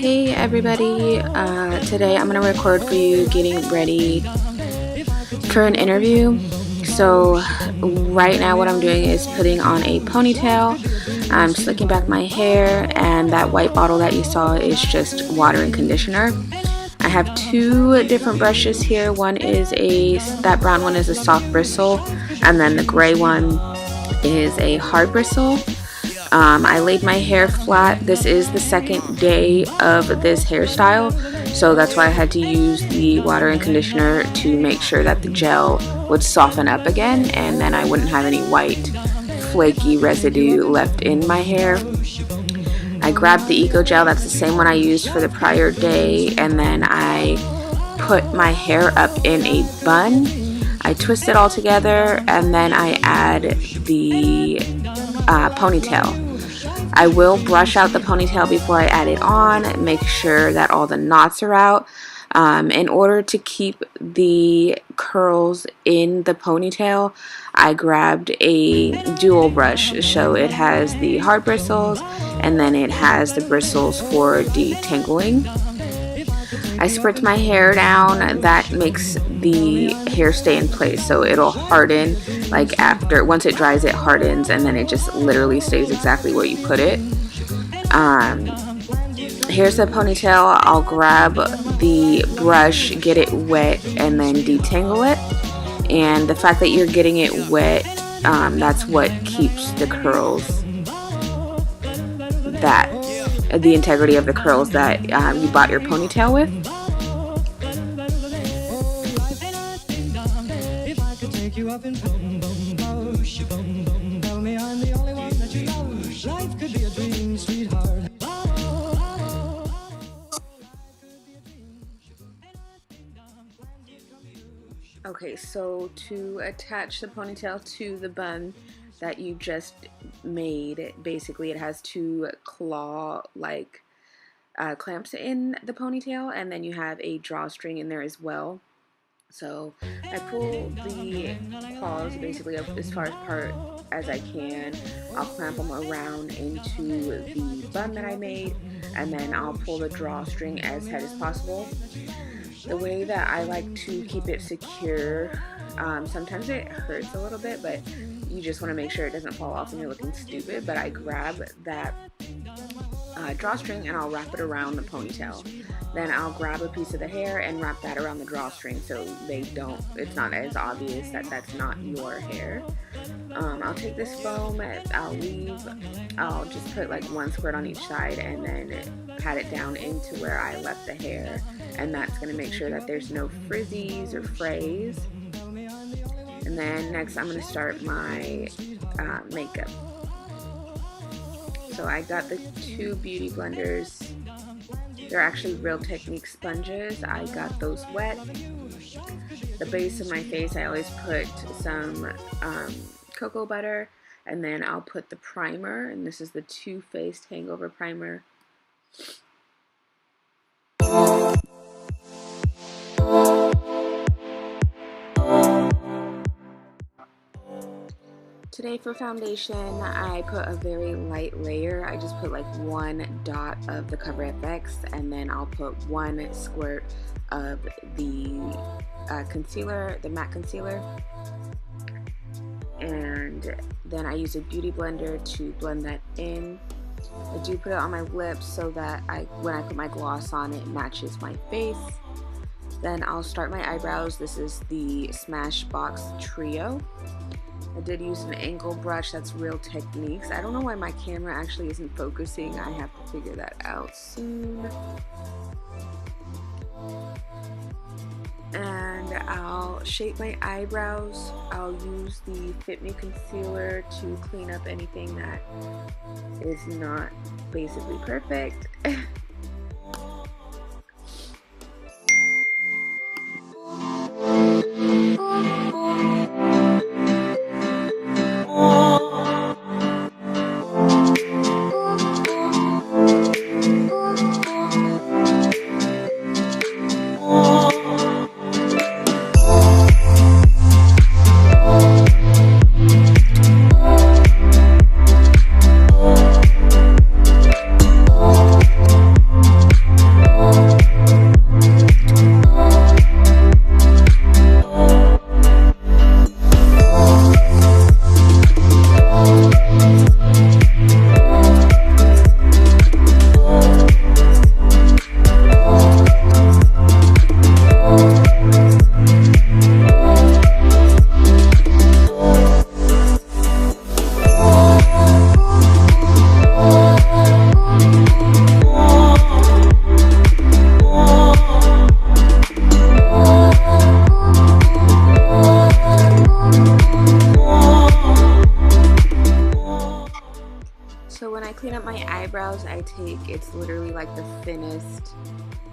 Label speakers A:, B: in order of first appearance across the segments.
A: Hey everybody, today I'm going to record for you getting ready for an interview. So right now what I'm doing is putting on a ponytail. I'm slicking back my hair, and that white bottle that you saw is just water and conditioner. I have two different brushes here. That brown one is a soft bristle, and then the gray one is a hard bristle. I laid my hair flat. This is the second day of this hairstyle, so that's why I had to use the water and conditioner to make sure that the gel would soften up again, and then I wouldn't have any white flaky residue left in my hair. I grabbed the Eco Gel, that's the same one I used for the prior day, and then I put my hair up in a bun. I twist it all together, and then I add the ponytail. I will brush out the ponytail before I add it on, make sure that all the knots are out. In order to keep the curls in the ponytail, I grabbed a dual brush, so it has the hard bristles and then it has the bristles for detangling. I spritz my hair down. That makes the hair stay in place, so it'll harden. Like once it dries, it hardens, and then it just literally stays exactly where you put it. Here's the ponytail. I'll grab the brush, get it wet, and then detangle it. And the fact that you're getting it wet, that's what keeps the curls, the integrity of the curls that you bought your ponytail with. Okay, so to attach the ponytail to the bun that you just made, basically it has two claw-like clamps in the ponytail, and then you have a drawstring in there as well. So I pull the claws basically up as far apart as I can. I'll clamp them around into the bun that I made, and then I'll pull the drawstring as tight as possible. The way that I like to keep it secure, sometimes it hurts a little bit, but you just want to make sure it doesn't fall off and you're looking stupid. But I grab that drawstring and I'll wrap it around the ponytail. Then I'll grab a piece of the hair and wrap that around the drawstring so it's not as obvious that that's not your hair. I'll take this foam, I'll just put like one squirt on each side and then pat it down into where I left the hair, and that's going to make sure that there's no frizzies or frays. And then next I'm going to start my makeup. So I got the two beauty blenders. They're actually Real Technique sponges. I got those wet. The base of my face, I always put some cocoa butter, and then I'll put the primer, and this is the Too Faced Hangover Primer. Today for foundation, I put a very light layer. I just put like one dot of the Cover FX, and then I'll put one squirt of the concealer, the matte concealer. And then I use a beauty blender to blend that in. I do put it on my lips so that when I put my gloss on, it matches my face. Then I'll start my eyebrows. This is the Smashbox Trio. I did use an angle brush, that's Real Techniques. I don't know why my camera actually isn't focusing. I have to figure that out soon. And I'll shape my eyebrows. I'll use the Fit Me concealer to clean up anything that is not basically perfect. eyebrows, it's literally like the thinnest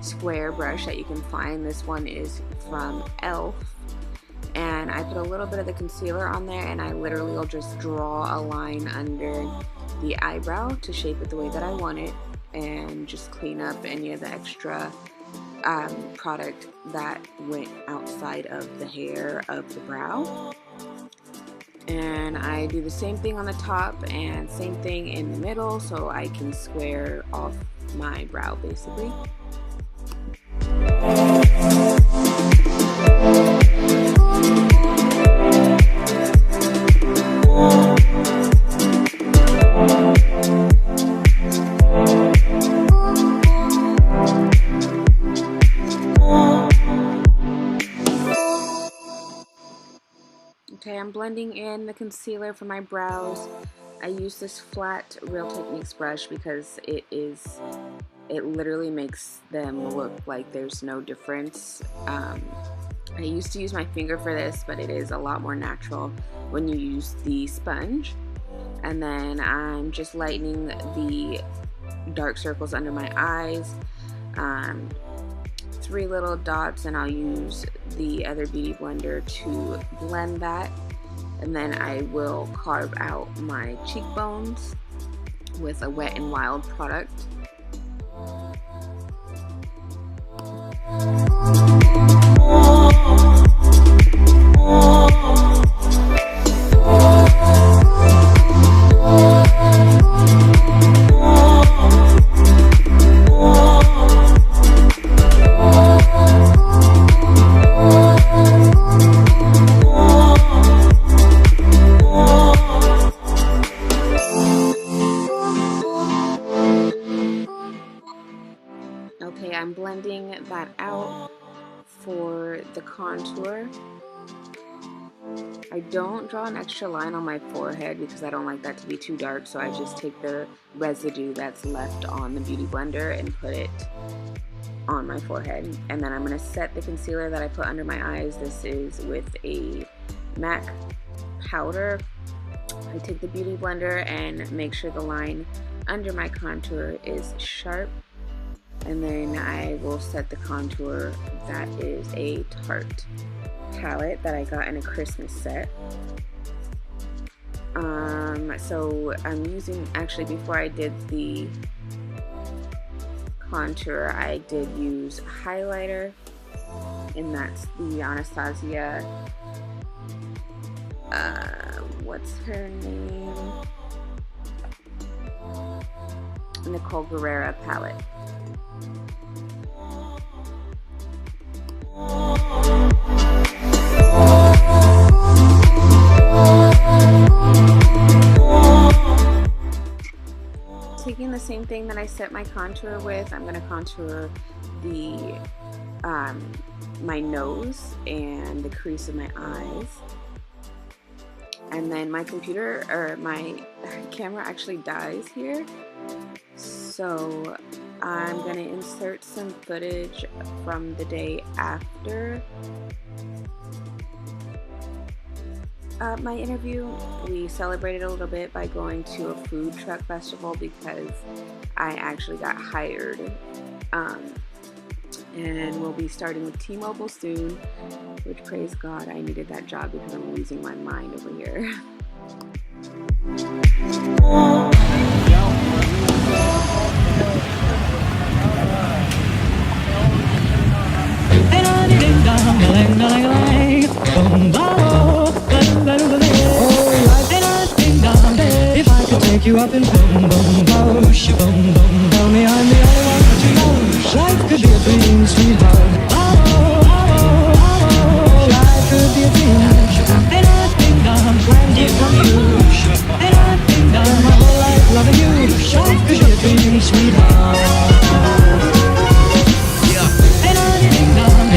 A: square brush that you can find. This one is from e.l.f. and I put a little bit of the concealer on there, and I literally will just draw a line under the eyebrow to shape it the way that I want it, and just clean up any of the extra product that went outside of the hair of the brow. And I do the same thing on the top and same thing in the middle, so I can square off my brow basically. Okay, I'm blending in the concealer for my brows. I use this flat Real Techniques brush because it literally makes them look like there's no difference. I used to use my finger for this, but it is a lot more natural when you use the sponge. And then I'm just lightening the dark circles under my eyes. 3 little dots, and I'll use the other beauty blender to blend that. And then I will carve out my cheekbones with a Wet n Wild product. Okay, I'm blending that out for the contour. I don't draw an extra line on my forehead because I don't like that to be too dark, so I just take the residue that's left on the beauty blender and put it on my forehead. And then I'm going to set the concealer that I put under my eyes. This is with a MAC powder. I take the beauty blender and make sure the line under my contour is sharp. And then I will set the contour. That is a Tarte palette that I got in a Christmas set. So I'm using, actually before I did the contour, I did use highlighter, and that's the Anastasia, what's her name? Nicole Guerrera palette. Taking the same thing that I set my contour with, I'm going to contour the my nose and the crease of my eyes. And then my computer, or my camera actually dies here, so I'm going to insert some footage from the day after my interview. We celebrated a little bit by going to a food truck festival because I actually got hired, and we'll be starting with T-Mobile soon, which, praise God, I needed that job because I'm losing my mind over here.
B: If I could take you up and boom, boom, boom, she boom, boom, tell me I'm the only one that you know. Life could be a dream, sweetheart. Oh, oh, oh, life could be a dream. And I think I'm granted from you. And I think I'm my whole life loving you. Life could be a dream, sweetheart. And I think I'm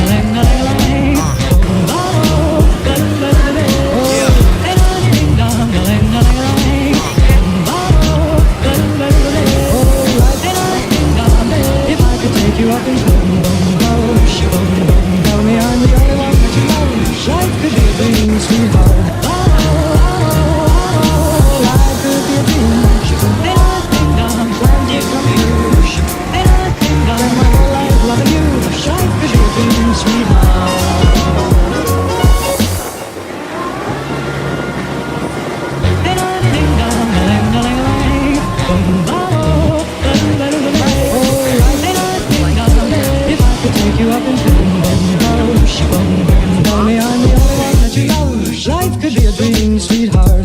B: take you up in boom, boom, boom, boom, boom. Tell me I'm the only one that you love. Life could be a dream, sweetheart.